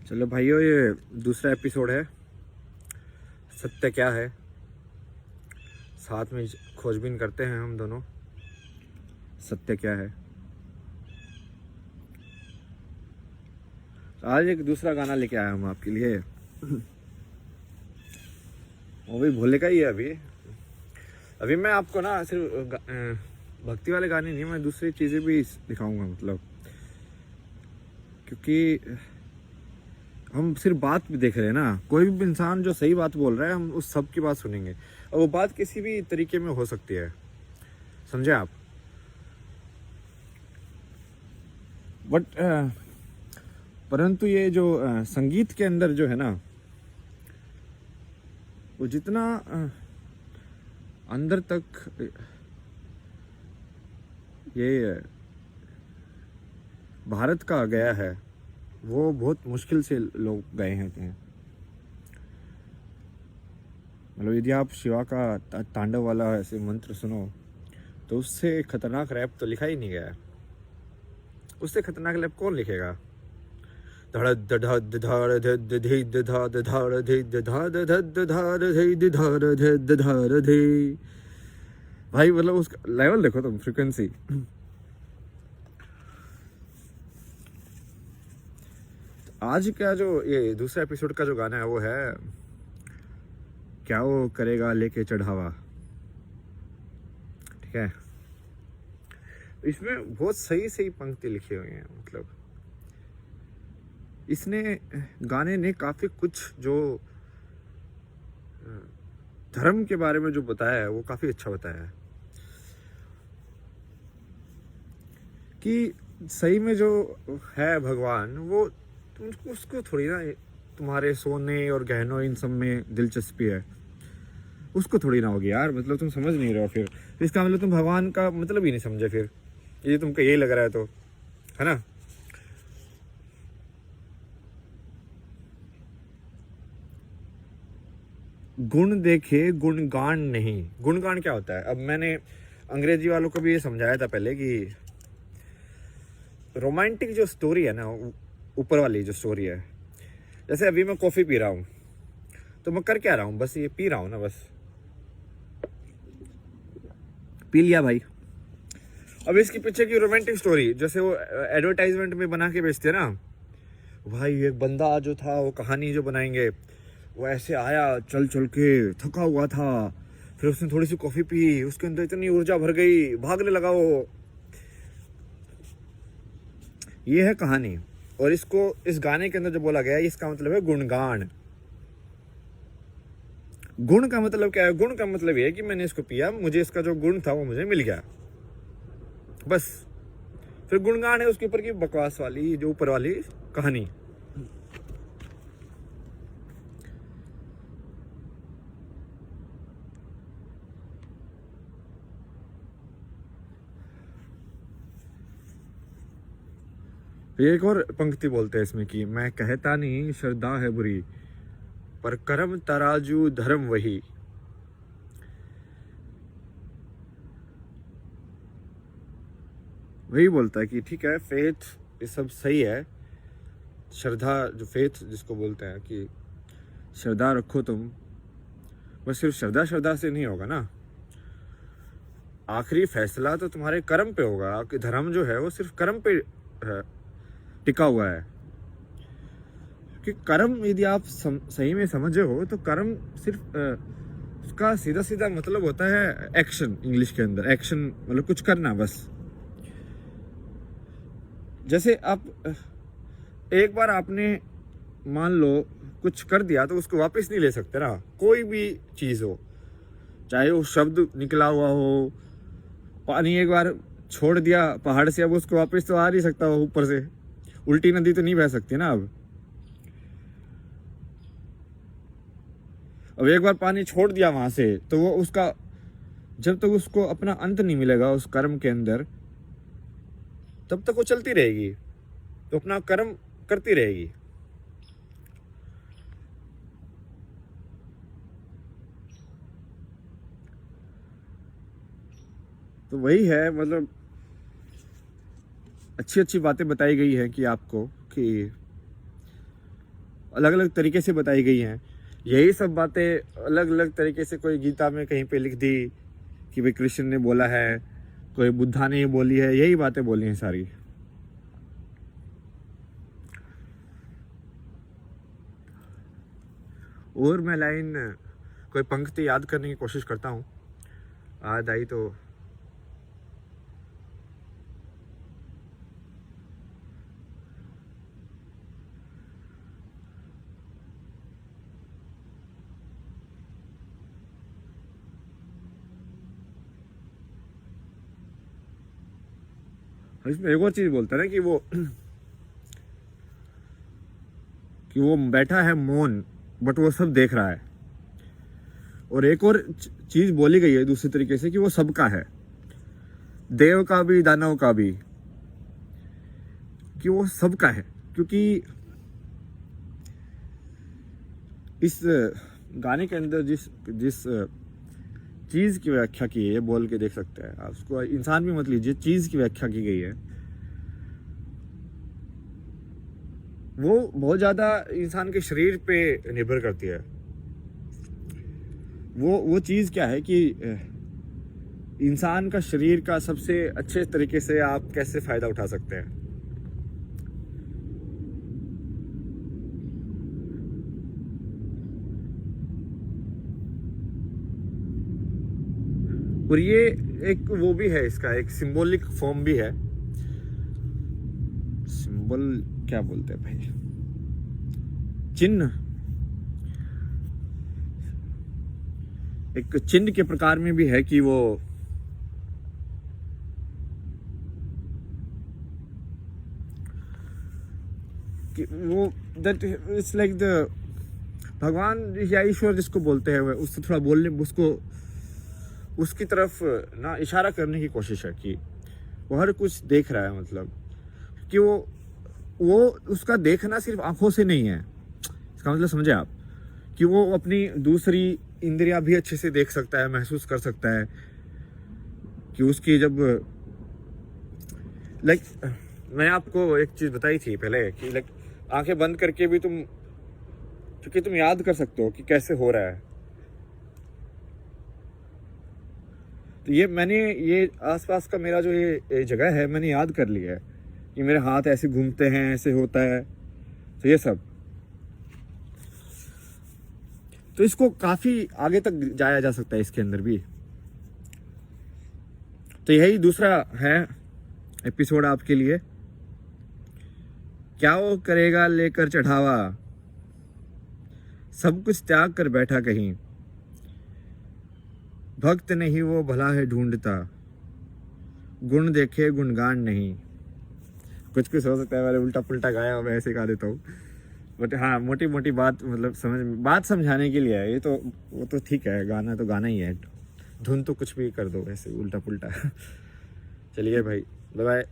चलो भाइयों, ये दूसरा एपिसोड है। सत्य क्या है, साथ में खोजबीन करते हैं हम दोनों। सत्य क्या है। आज एक दूसरा गाना लेके आया हूँ आपके लिए। वो भी भोले का ही है। अभी मैं आपको ना सिर्फ भक्ति वाले गाने नहीं, मैं दूसरी चीज़ें भी दिखाऊंगा। मतलब क्योंकि हम सिर्फ बात भी देख रहे हैं ना। कोई भी इंसान जो सही बात बोल रहा है, हम उस सब की बात सुनेंगे, और वो बात किसी भी तरीके में हो सकती है। समझे आप? बट परंतु ये जो संगीत के अंदर जो है ना, वो जितना अंदर तक ये भारत का गया है, वो बहुत मुश्किल से लोग गए हैं। मतलब यदि आप शिवा का तांडव वाला ऐसे मंत्र सुनो, तो उससे खतरनाक रैप तो लिखा ही नहीं गया है। उससे खतरनाक रैप कौन लिखेगा? भाई मतलब उसका लेवल देखो तुम, फ्रीक्वेंसी। आज का जो ये दूसरा एपिसोड का जो गाना है, वो है क्या वो करेगा लेके चढ़ावा। ठीक है, इसमें बहुत सही सही पंक्ति लिखी हुई है। मतलब इसने गाने ने काफी कुछ जो धर्म के बारे में जो बताया है, वो काफी अच्छा बताया है। कि सही में जो है भगवान, वो तुमको उसको थोड़ी ना तुम्हारे सोने और गहनों इन सब में दिलचस्पी है। उसको थोड़ी ना होगी यार। मतलब तुम समझ नहीं रहे हो। फिर इसका मतलब तुम भगवान का मतलब ही नहीं समझे। फिर ये तुमको यही लग रहा है तो, है ना? गुण देखे गुणगान नहीं। गुणगान क्या होता है? अब मैंने अंग्रेजी वालों को भी ये समझाया था पहले कि रोमांटिक जो स्टोरी है ना, ऊपर वाली जो स्टोरी है, जैसे अभी मैं कॉफी पी रहा हूँ, तो मैं कर क्या रहा हूँ? बस ये पी रहा हूँ ना, बस पी लिया भाई। अब इसके पीछे की रोमांटिक स्टोरी, जैसे वो एडवर्टाइजमेंट में बना के बेचते हैं ना भाई, एक बंदा जो था, वो कहानी जो बनाएंगे, वो ऐसे आया चल चल के, थका हुआ था, फिर उसने थोड़ी सी कॉफी पी, उसके अंदर इतनी ऊर्जा भर गई, भागने लगा वो। ये है कहानी। और इसको इस गाने के अंदर जो बोला गया है, इसका मतलब है गुणगान। गुण का मतलब क्या है? गुण का मतलब ये है कि मैंने इसको पिया, मुझे इसका जो गुण था वो मुझे मिल गया, बस। फिर गुणगान है उसके ऊपर की बकवास वाली, जो ऊपर वाली कहानी। एक और पंक्ति बोलते हैं इसमें कि मैं कहता नहीं श्रद्धा है बुरी, पर कर्म तराजू धर्म वही। वही बोलता है कि ठीक है, फेथ ये सब सही है। श्रद्धा, जो फेथ जिसको बोलते हैं, कि श्रद्धा रखो तुम, बस सिर्फ श्रद्धा श्रद्धा से नहीं होगा ना। आखिरी फैसला तो तुम्हारे कर्म पे होगा कि धर्म जो है वो सिर्फ कर्म पे टिका हुआ है। कि कर्म यदि आप सही में समझे हो, तो कर्म सिर्फ उसका सीधा सीधा मतलब होता है एक्शन। इंग्लिश के अंदर एक्शन मतलब कुछ करना, बस। जैसे आप एक बार आपने मान लो कुछ कर दिया, तो उसको वापस नहीं ले सकते ना। कोई भी चीज़ हो, चाहे वो शब्द निकला हुआ हो, पानी एक बार छोड़ दिया पहाड़ से, अब उसको वापस तो आ नहीं सकता हो ऊपर से। उल्टी नदी तो नहीं बह सकती ना। अब एक बार पानी छोड़ दिया वहां से, तो वो उसका जब तक उसको अपना अंत नहीं मिलेगा उस कर्म के अंदर, तब तक वो चलती रहेगी, तो अपना कर्म करती रहेगी। तो वही है। मतलब अच्छी अच्छी बातें बताई गई है कि आपको कि अलग अलग तरीके से बताई गई हैं। यही सब बातें अलग अलग तरीके से कोई गीता में कहीं पे लिख दी कि भाई कृष्ण ने बोला है, कोई बुद्धा ने बोली है, यही बातें बोली हैं सारी। और मैं लाइन कोई पंक्ति याद करने की कोशिश करता हूँ, याद आई तो। इसमें एक और चीज बोलता है ना कि वो बैठा है मौन, बट वो सब देख रहा है। और एक और चीज बोली गई है दूसरे तरीके से कि वो सबका है, देव का भी दानव का भी, कि वो सबका है। क्योंकि इस गाने के अंदर जिस चीज की व्याख्या की है, बोल के देख सकते हैं आप उसको, इंसान भी मत लीजिए, चीज की व्याख्या की गई है वो बहुत ज्यादा इंसान के शरीर पे निर्भर करती है। वो चीज क्या है कि इंसान का शरीर का सबसे अच्छे तरीके से आप कैसे फायदा उठा सकते हैं। और ये एक वो भी है, इसका एक सिंबॉलिक फॉर्म भी है। सिंबल क्या बोलते हैं भाई, चिन्ह, एक चिन्ह के प्रकार में भी है कि वो दैट इट्स लाइक द भगवान या ईश्वर जिसको बोलते हैं, उससे थोड़ा बोलने, उसको उसकी तरफ ना इशारा करने की कोशिश है कि वो हर कुछ देख रहा है। मतलब कि वो उसका देखना सिर्फ आंखों से नहीं है, इसका मतलब समझे आप, कि वो अपनी दूसरी इंद्रियां भी अच्छे से देख सकता है, महसूस कर सकता है। कि उसकी जब लाइक मैंने आपको एक चीज बताई थी पहले कि लाइक आंखें बंद करके भी क्योंकि तुम याद कर सकते हो कि कैसे हो रहा है। तो ये आसपास का मेरा जो ये जगह है, मैंने याद कर लिया है कि मेरे हाथ ऐसे घूमते हैं, ऐसे होता है, तो ये सब। तो इसको काफी आगे तक जाया जा सकता है इसके अंदर भी। तो यही दूसरा है एपिसोड आपके लिए। क्या वो करेगा लेकर चढ़ावा, सब कुछ त्याग कर बैठा कहीं, भक्त नहीं वो भला है ढूंढता, गुण देखे गुणगान नहीं। कुछ हो सकता है मैंने उल्टा पुल्टा गाया, मैं ऐसे गा देता हूँ, बट हाँ मोटी मोटी बात, मतलब बात समझाने के लिए है ये। तो वो तो ठीक है, गाना तो गाना ही है, धुन तो कुछ भी कर दो ऐसे उल्टा पुल्टा। चलिए भाई, बाय बाय।